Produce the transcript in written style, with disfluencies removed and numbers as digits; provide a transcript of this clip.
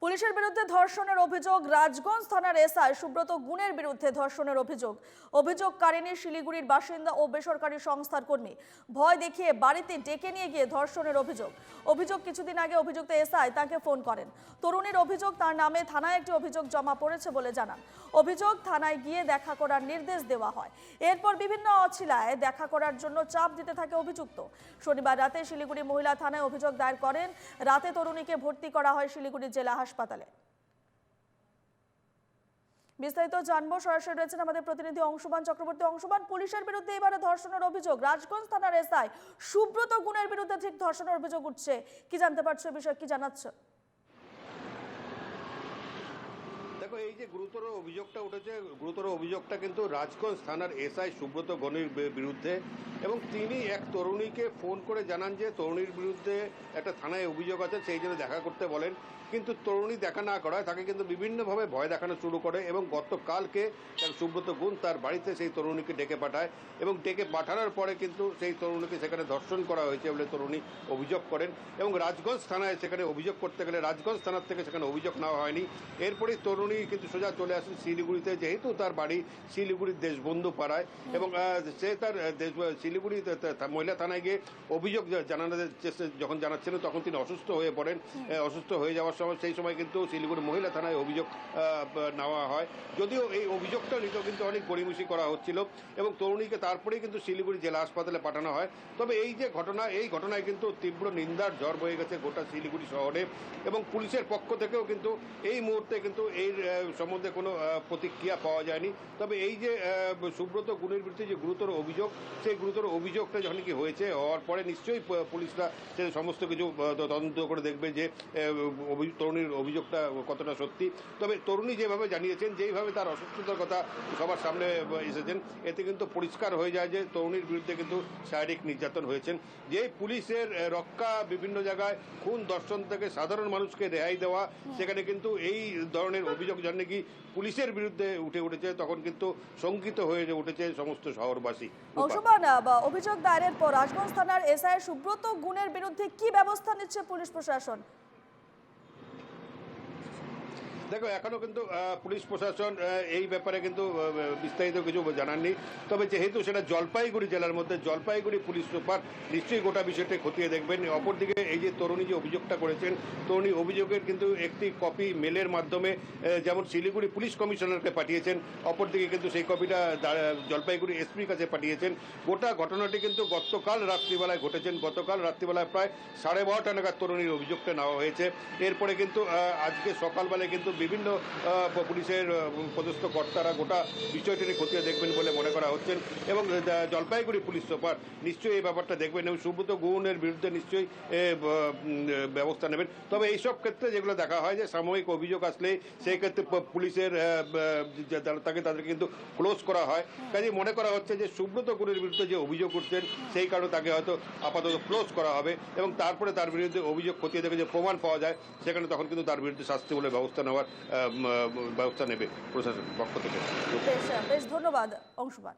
পুলিশের বিরুদ্ধে ধর্ষণের অভিযোগ। রাজগঞ্জ থানার এসআই সুব্রত গুণের বিরুদ্ধে ধর্ষণের অভিযোগকারিনী শিলিগুড়ির বাসিন্দা ও বেসরকারি সংস্থার কর্মী। ভয় দেখিয়ে বাড়িতে ডেকে নিয়ে গিয়ে ধর্ষণের অভিযোগ কিছুদিন আগে অভিযুক্ত এসআই তাকে ফোন করেন। তরুণীর অভিযোগ, তার নামে থানায় একটি অভিযোগ জমা পড়েছে বলে জানান। অভিযোগ, থানায় গিয়ে দেখা করার নির্দেশ দেওয়া হয়। এরপর বিভিন্ন অছিলায় দেখা করার জন্য চাপ দিতে থাকে অভিযুক্ত। শনিবার রাতে শিলিগুড়ি মহিলা থানায় অভিযোগ দায়ের করেন। রাতে তরুণীকে ভর্তি করা হয় শিলিগুড়ি জেলা হাসপাতালে। বিস্তারিত জানবো, সরাসরি রয়েছেন আমাদের প্রতিনিধি অংশুমান চক্রবর্তী। অংশুমান, পুলিশের বিরুদ্ধে এবারে ধর্ষণের অভিযোগ। রাজগঞ্জ থানার এসআই সুব্রত গুণের বিরুদ্ধে ঠিক ধর্ষণের অভিযোগ উঠছে। কি জানতে পারছো বিষয়, কি জানাচ্ছ? দেখো, এই যে গুরুতর অভিযোগটা উঠেছে, গুরুতর অভিযোগটা কিন্তু রাজগঞ্জ থানার এসআই সুব্রত গণের বিরুদ্ধে, এবং তিনি এক তরুণীকে ফোন করে জানান যে তরুণীর বিরুদ্ধে একটা থানায় অভিযোগ আছে, সেই জন্য দেখা করতে বলেন। কিন্তু তরুণী দেখা না করায় তাকে কিন্তু বিভিন্নভাবে ভয় দেখানো শুরু করে, এবং গতকালকে সুব্রত গুণ তার বাড়িতে সেই তরুণীকে ডেকে পাঠায়, এবং ডেকে পাঠানোর পরে কিন্তু সেই তরুণীকে সেখানে ধর্ষণ করা হয়েছে বলে তরুণী অভিযোগ করেন। এবং রাজগঞ্জ থানায় সেখানে অভিযোগ করতে গেলে রাজগঞ্জ থানার থেকে সেখানে অভিযোগ নেওয়া হয়নি। এরপরেই তরুণী কিন্তু সোজা চলে আসেন শিলিগুড়িতে, যেহেতু তার বাড়ি শিলিগুড়ির দেশবন্ধু পাড়ায়, এবং সে তার শিলিগুড়ি মহিলা থানায় গিয়ে অভিযোগ জানানোর চেষ্টা যখন জানাচ্ছিলেন তখন তিনি অসুস্থ হয়ে পড়েন। অসুস্থ হয়ে যাওয়ার সময় সেই সময় কিন্তু শিলিগুড়ি মহিলা থানায় অভিযোগ নেওয়া হয়। যদিও এই অভিযোগটা নিতেও কিন্তু অনেক গড়িমসি করা হচ্ছিল, এবং তরুণীকে তারপরেই কিন্তু শিলিগুড়ি জেলা হাসপাতালে পাঠানো হয়। তবে এই যে ঘটনা, এই ঘটনায় কিন্তু তীব্র নিন্দার ঝড় বয়ে গেছে গোটা শিলিগুড়ি শহরে, এবং পুলিশের পক্ষ থেকেও কিন্তু এই মুহূর্তে কিন্তু এই সম্বন্ধে কোনো প্রতিক্রিয়া পাওয়া যায়নি। তবে এই যে সুব্রত গুণের বিরুদ্ধে যে গুরুতর অভিযোগ, সেই গুরুতর অভিযোগটা যখন কি হয়েছে, হওয়ার পরে নিশ্চয়ই পুলিশরা সে সমস্ত কিছু তদন্ত করে দেখবে যে তরুণীর অভিযোগটা কতটা সত্যি। তবে তরুণী যেভাবে জানিয়েছেন, যেইভাবে তার অসুস্থতার কথা সবার সামনে এসেছেন, এতে কিন্তু পরিষ্কার হয়ে যায় যে তরুণীর বিরুদ্ধে কিন্তু শারীরিক নির্যাতন হয়েছেন। যে পুলিশের রক্ষা বিভিন্ন জায়গায় খুন দর্শন থেকে সাধারণ মানুষকে রেহাই দেওয়া, সেখানে কিন্তু এই ধরনের অভিযোগ জানে কি পুলিশের বিরুদ্ধে উঠেছে, তখন কিন্তু শঙ্কিত হয়ে উঠেছে সমস্ত শহরবাসী। অভিযোগ দায়েরের পর রাজগঞ্জ থানার এসআই সুব্রত গুণের বিরুদ্ধে কি ব্যবস্থা নিচ্ছে পুলিশ প্রশাসন? দেখো, এখনো কিন্তু পুলিশ প্রশাসন এই ব্যাপারে কিন্তু বিস্তারিত কিছু জানাননি। তবে যেহেতু সেটা জলপাইগুড়ি জেলার মধ্যে, জলপাইগুড়ি পুলিশ সুপার নিশ্চয়ই গোটা বিষয়টা খতিয়ে দেখবেন। অপরদিকে এই যে তরুণী যে অভিযোগটা করেছেন, তরুণী অভিযোগের কিন্তু একটি কপি মেলের মাধ্যমে যেমন শিলিগুড়ি পুলিশ কমিশনারকে পাঠিয়েছেন, অপরদিকে কিন্তু সেই কপিটা জলপাইগুড়ি এসপির কাছে পাঠিয়েছেন। গোটা ঘটনাটি কিন্তু গতকাল রাত্রিবেলায় ঘটেছেন। গতকাল রাত্রিবেলায় প্রায় 12:30 নাগাদ তরুণীর অভিযোগটা নেওয়া হয়েছে। এরপরে কিন্তু আজকে সকালবেলায় কিন্তু বিভিন্ন পুলিশের পদস্থ কর্তারা গোটা বিষয়টি খতিয়ে দেখবেন বলে মনে করা হচ্ছেন, এবং জলপাইগুড়ি পুলিশ সুপার নিশ্চয়ই এই ব্যাপারটা দেখবেন এবং সুব্রত গুণের বিরুদ্ধে নিশ্চয়ই ব্যবস্থা নেবেন। তবে এইসব ক্ষেত্রে যেগুলো দেখা হয় যে সাময়িক অভিযোগ আসলে সেই ক্ষেত্রে পুলিশের তাদেরকে কিন্তু ক্লোজ করা হয়। কাজে মনে করা হচ্ছে যে সুব্রত গুণের বিরুদ্ধে যে অভিযোগ করছেন, সেই কারণে তাকে হয়তো আপাতত ক্লোজ করা হবে, এবং তারপরে তার বিরুদ্ধে অভিযোগ খতিয়ে দেখে যে প্রমাণ পাওয়া যায়, সেখানে তখন কিন্তু তার বিরুদ্ধে শাস্তি বলে ব্যবস্থা নেওয়ার ব্যবস্থা নেবে প্রশাসন পক্ষ থেকে। বেশ ধন্যবাদ অংশুমান।